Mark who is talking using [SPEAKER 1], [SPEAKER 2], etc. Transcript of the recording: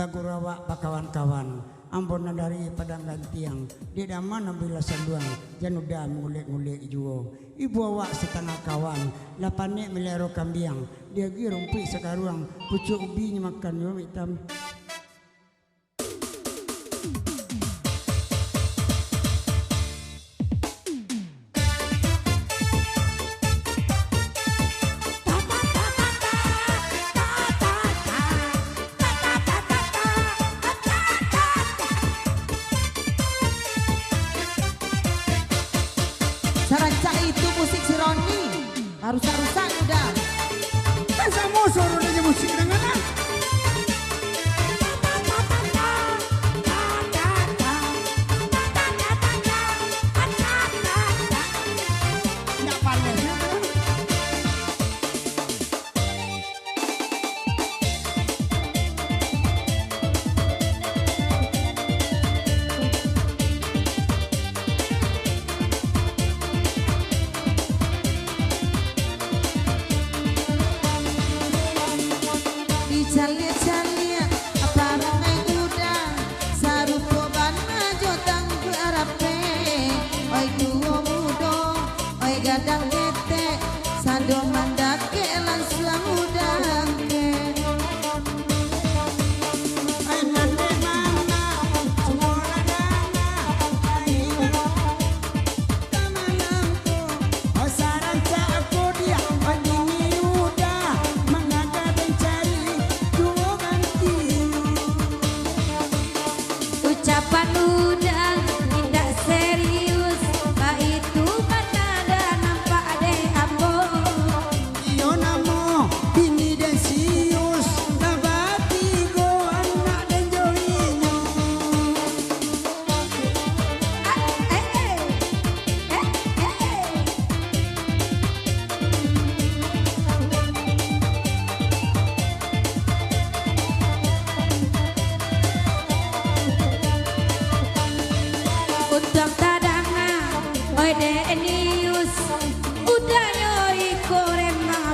[SPEAKER 1] Bagurawa kawan-kawan ampun dari padang gantiang di mana bila sanduang januda ngulik-ngulik juo ibu awak setengah kawan lapane melero kambiang dia girumpi sekaruang pucuk ubi makan yo hitam.
[SPEAKER 2] Sarancak itu musik si Roni harus-harusan udah
[SPEAKER 1] Masa mau suruh aja musik dengan
[SPEAKER 2] Jalia-jalia apa ramai udah sarupo bana jotang ke arape oi duo mudo oi gadang kete sando mandake langsung udang ke
[SPEAKER 3] ucapan udah tidak serius Pak itu mana ada nampak deh ambo
[SPEAKER 1] iyo namo bini dan sius nabati go anak dan joinyo
[SPEAKER 3] Udang tadanga oi denius udah nyoi korema